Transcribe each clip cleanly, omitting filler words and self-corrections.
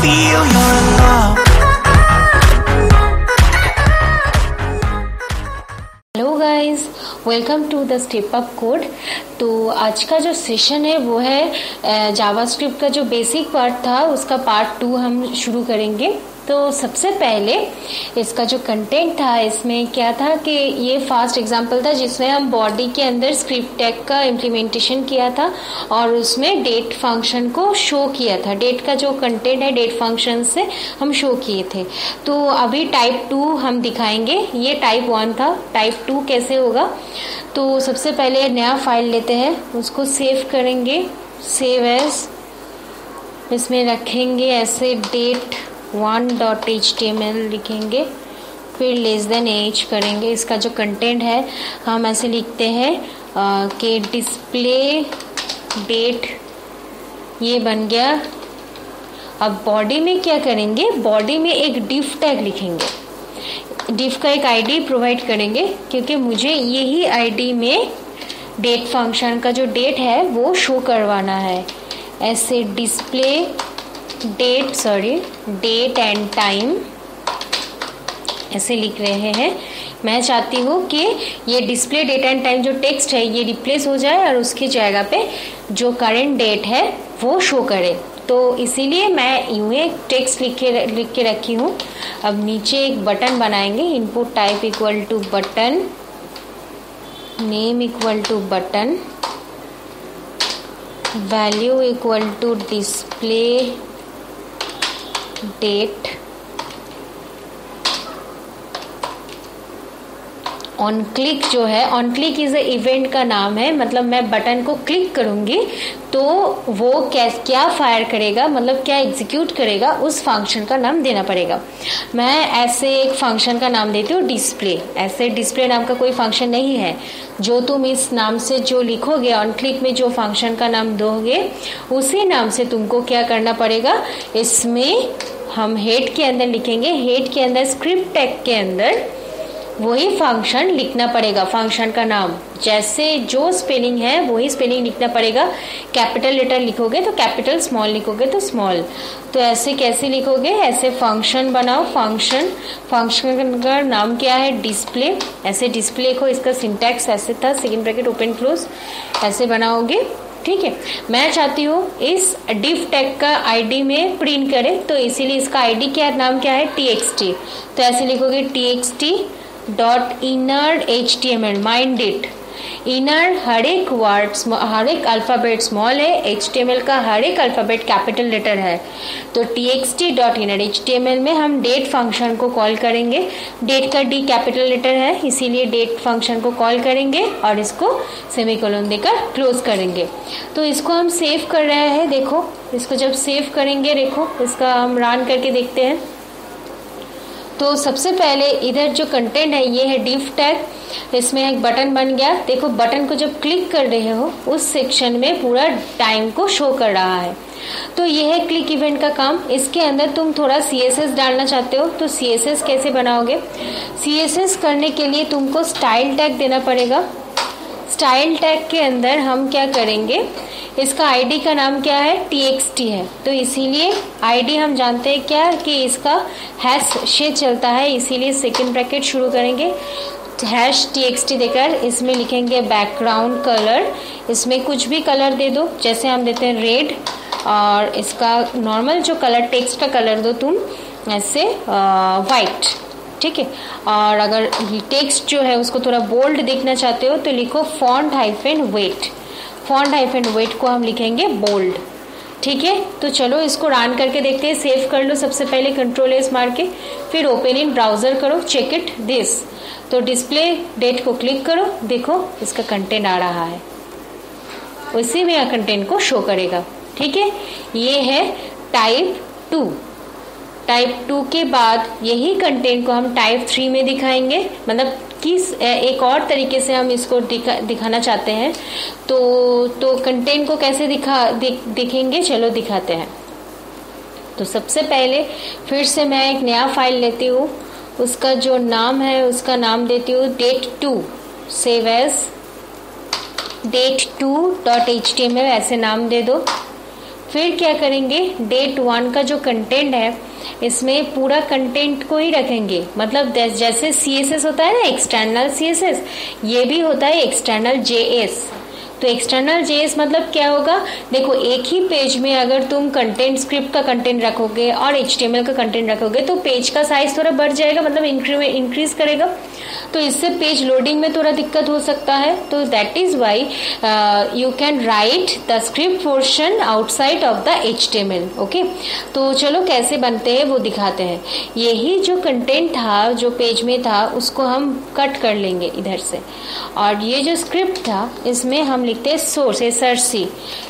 feel your love. Hello guys, welcome to the step up code. तो आज का जो सेशन है वो है जावास्क्रिप्ट का जो बेसिक पार्ट था उसका पार्ट 2 हम शुरू करेंगे। तो सबसे पहले इसका जो कंटेंट था इसमें क्या था कि ये फास्ट एग्जांपल था जिसमें हम बॉडी के अंदर स्क्रिप्ट टैग का इम्प्लीमेंटेशन किया था और उसमें डेट फंक्शन को शो किया था। डेट का जो कंटेंट है डेट फंक्शन से हम शो किए थे। तो अभी टाइप 2 हम दिखाएंगे। ये टाइप 1 था, टाइप 2 कैसे होगा। तो सबसे पहले नया फाइल लेते हैं, उसको सेव करेंगे, सेव एज, इसमें रखेंगे ऐसे date1.html लिखेंगे, फिर लेस देन एच करेंगे। इसका जो कंटेंट है हम ऐसे लिखते हैं कि डिस्प्ले डेट, ये बन गया। अब बॉडी में क्या करेंगे, बॉडी में एक डिफ टैग लिखेंगे, डिफ का एक आईडी प्रोवाइड करेंगे क्योंकि मुझे यही आईडी में डेट फंक्शन का जो डेट है वो शो करवाना है। ऐसे डिस्प्ले डेट एंड टाइम ऐसे लिख रहे हैं। मैं चाहती हूँ कि ये डिस्प्ले डेट एंड टाइम जो टेक्स्ट है ये रिप्लेस हो जाए और उसकी जगह पे जो करंट डेट है वो शो करे। तो इसीलिए मैं यूं एक टेक्स्ट लिख के रखी हूँ। अब नीचे एक बटन बनाएंगे, input type equal to button, name equal to button, value equal to display date, on click जो है, ऑन क्लिक इज इवेंट का नाम है, मतलब मैं बटन को क्लिक करूंगी तो वो क्या फायर करेगा, मतलब क्या एग्जीक्यूट करेगा, उस फंक्शन का नाम देना पड़ेगा। मैं ऐसे एक फंक्शन का नाम देती हूँ डिस्प्ले। ऐसे डिस्प्ले नाम का कोई फंक्शन नहीं है। जो तुम इस नाम से जो लिखोगे, ऑन क्लिक में जो फंक्शन का नाम दोगे उसी नाम से तुमको क्या करना पड़ेगा, इसमें हम हेड के अंदर लिखेंगे, हेड के अंदर स्क्रिप्ट टैग के अंदर वही फंक्शन लिखना पड़ेगा। फंक्शन का नाम जैसे जो स्पेलिंग है वही स्पेलिंग लिखना पड़ेगा। कैपिटल लेटर लिखोगे तो कैपिटल, स्मॉल लिखोगे तो स्मॉल। तो ऐसे कैसे लिखोगे, ऐसे फंक्शन बनाओ, फंक्शन का नाम क्या है, डिस्प्ले। ऐसे डिस्प्ले लिखो, इसका सिंटैक्स ऐसे था, सेकंड ब्रैकेट ओपन क्लोज ऐसे बनाओगे। ठीक है, मैं चाहती हूँ इस डिफ टैग का आईडी में प्रिंट करे, तो इसीलिए इसका आईडी क्या, नाम क्या है, txt। तो ऐसे लिखोगे txt dot inner HTML, mind it. Inner हर एक वर्ड, हर एक अल्फाबेट स्मॉल है, HTML का हर एक अल्फाबेट कैपिटल लेटर है। तो txt डॉट इनर HTML में हम डेट फंक्शन को कॉल करेंगे। डेट का डी कैपिटल लेटर है इसीलिए डेट फंक्शन को कॉल करेंगे और इसको सेमीकोलन देकर क्लोज करेंगे। तो इसको हम सेव कर रहे हैं। देखो इसको जब सेव करेंगे, देखो इसका हम रन करके देखते हैं। तो सबसे पहले इधर जो कंटेंट है ये है डिफ टैग, इसमें एक बटन बन गया। देखो बटन को जब क्लिक कर रहे हो उस सेक्शन में पूरा टाइम को शो कर रहा है। तो ये है क्लिक इवेंट का काम। इसके अंदर तुम थोड़ा CSS डालना चाहते हो तो CSS कैसे बनाओगे, CSS करने के लिए तुमको स्टाइल टैग देना पड़ेगा। स्टाइल टैग के अंदर हम क्या करेंगे, इसका आईडी का नाम क्या है, txt है। तो इसीलिए आईडी हम जानते हैं क्या कि इसका हैश से चलता है, इसीलिए सेकंड ब्रैकेट शुरू करेंगे, हैश txt देकर इसमें लिखेंगे बैकग्राउंड कलर। इसमें कुछ भी कलर दे दो, जैसे हम देते हैं रेड, और इसका नॉर्मल जो कलर टेक्स्ट का कलर दो तुम ऐसे वाइट। ठीक है, और अगर टेक्स्ट जो है उसको थोड़ा बोल्ड देखना चाहते हो तो लिखो font hyphen weight. Font hyphen weight को हम लिखेंगे बोल्ड। ठीक है, तो चलो इसको रन करके देखते हैं। सेव कर लो सबसे पहले, कंट्रोल एस मार के, फिर ओपन इन ब्राउजर करो, चेक इट दिस। तो डिस्प्ले डेट को क्लिक करो, देखो इसका कंटेंट आ रहा है, उसी में कंटेंट को शो करेगा। ठीक है, ये है टाइप 2। टाइप 2 के बाद यही कंटेंट को हम टाइप 3 में दिखाएंगे, मतलब किस एक और तरीके से हम इसको दिखाना चाहते हैं। तो कंटेंट को कैसे दिखेंगे, चलो दिखाते हैं। तो सबसे पहले फिर से मैं एक नया फाइल लेती हूँ, उसका जो नाम है उसका नाम देती हूँ date2, सेव एज date2.html ऐसे नाम दे दो। फिर क्या करेंगे, डेट 1 का जो कंटेंट है इसमें पूरा कंटेंट को ही रखेंगे। मतलब जैसे CSS होता है ना एक्सटर्नल CSS, ये भी होता है एक्सटर्नल JS। तो एक्सटर्नल JS मतलब क्या होगा, देखो एक ही पेज में अगर तुम कंटेंट स्क्रिप्ट का कंटेंट रखोगे और HTML का कंटेंट रखोगे तो पेज का साइज थोड़ा बढ़ जाएगा, मतलब इंक्रीज करेगा, तो इससे पेज लोडिंग में थोड़ा दिक्कत हो सकता है। तो that is why you can write the script portion outside of the HTML। Okay, तो चलो कैसे बनते हैं वो दिखाते हैं। यही जो कंटेंट था जो पेज में था उसको हम कट कर लेंगे इधर से, और ये जो स्क्रिप्ट था इसमें हम लिखते हैं सोर्स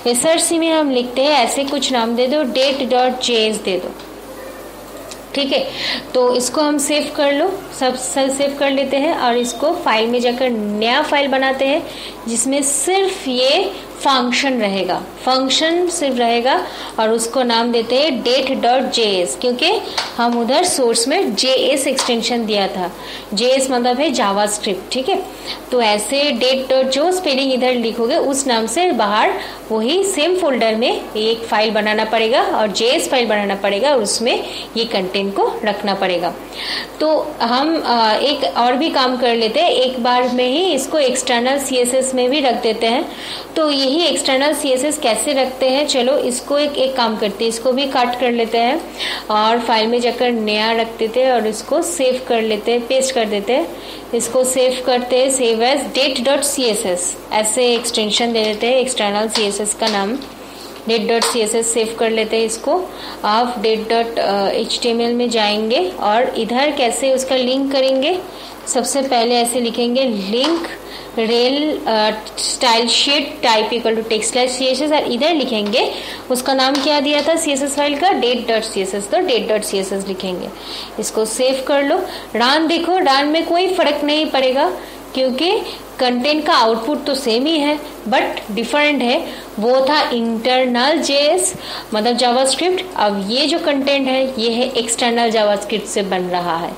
SRC में हम लिखते हैं ऐसे कुछ नाम दे दो, date.js दे दो। ठीक है, तो इसको हम सेव कर लो, सब सेव कर लेते हैं और इसको फाइल में जाकर नया फाइल बनाते हैं जिसमें सिर्फ ये फंक्शन सिर्फ रहेगा और उसको नाम देते हैं date.js, क्योंकि हम उधर सोर्स में JS एक्सटेंशन दिया था। JS मतलब है जावास्क्रिप्ट। ठीक है, तो ऐसे जो स्पेलिंग इधर लिखोगे उस नाम से बाहर वही सेम फोल्डर में एक फाइल बनाना पड़ेगा और JS फाइल बनाना पड़ेगा और उसमें ये कंटेंट को रखना पड़ेगा। तो हम एक और भी काम कर लेते हैं, एक बार में ही इसको एक्सटर्नल CSS में भी रख देते हैं। तो यही एक्सटर्नल CSS कैसे रखते हैं, चलो इसको एक काम करते हैं, इसको भी काट कर लेते हैं और फाइल में जाकर नया रख देते हैं और इसको सेव कर लेते हैं, पेस्ट कर देते हैं। इसको सेव करते हैं, सेव एज date.css ऐसे एक्सटेंशन दे देते हैं, एक्सटर्नल CSS का नाम date.css सेव कर लेते हैं इसको। आप date.html में जाएंगे और इधर कैसे उसका लिंक करेंगे, सबसे पहले ऐसे लिखेंगे link rel style sheet type equal to text/css और इधर लिखेंगे उसका नाम क्या दिया था CSS फाइल का, date.css, तो date.css लिखेंगे। इसको सेव कर लो, रन देखो, रन में कोई फर्क नहीं पड़ेगा क्योंकि कंटेंट का आउटपुट तो सेम ही है बट डिफरेंट है। वो था इंटरनल JS मतलब जावास्क्रिप्ट, अब ये जो कंटेंट है ये है एक्सटर्नल जावास्क्रिप्ट से बन रहा है।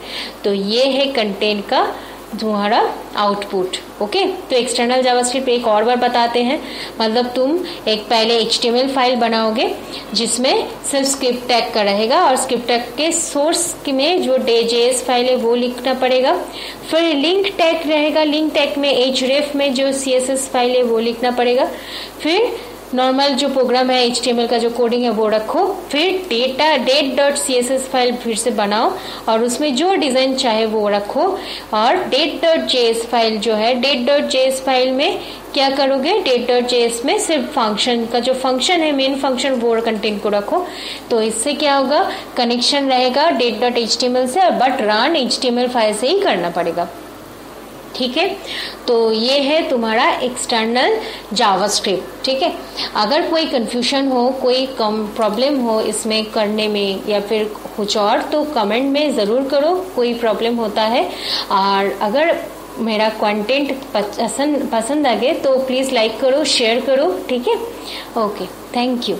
तो ये है कंटेंट का तुम्हारा आउटपुट। ओके, तो एक्सटर्नल जावास्क्रिप्ट एक और बार बताते हैं, मतलब तुम एक पहले HTML फाइल बनाओगे जिसमें सिर्फ स्क्रिप्ट टैग का रहेगा और स्क्रिप्ट टैग के सोर्स में जो JS फाइल है वो लिखना पड़ेगा। फिर लिंक टैग रहेगा, लिंक टैग में href में जो CSS फाइल है वो लिखना पड़ेगा। फिर नॉर्मल जो प्रोग्राम है HTML का जो कोडिंग है वो रखो। फिर date.css फाइल फिर से बनाओ और उसमें जो डिजाइन चाहे वो रखो। और date.js फाइल जो है, date.js फाइल में क्या करोगे, date.js में सिर्फ फंक्शन का जो फंक्शन है मेन फंक्शन वो कंटेंट को रखो। तो इससे क्या होगा, कनेक्शन रहेगा date.html से, बट रन HTML फाइल से ही करना पड़ेगा। ठीक है, तो ये है तुम्हारा एक्सटर्नल जावास्क्रिप्ट। ठीक है, अगर कोई कंफ्यूजन हो, कोई प्रॉब्लम हो इसमें करने में या फिर कुछ और, तो कमेंट में ज़रूर करो, कोई प्रॉब्लम होता है। और अगर मेरा कंटेंट पसंद आ गए तो प्लीज़ लाइक करो, शेयर करो। ठीक है, ओके, थैंक यू।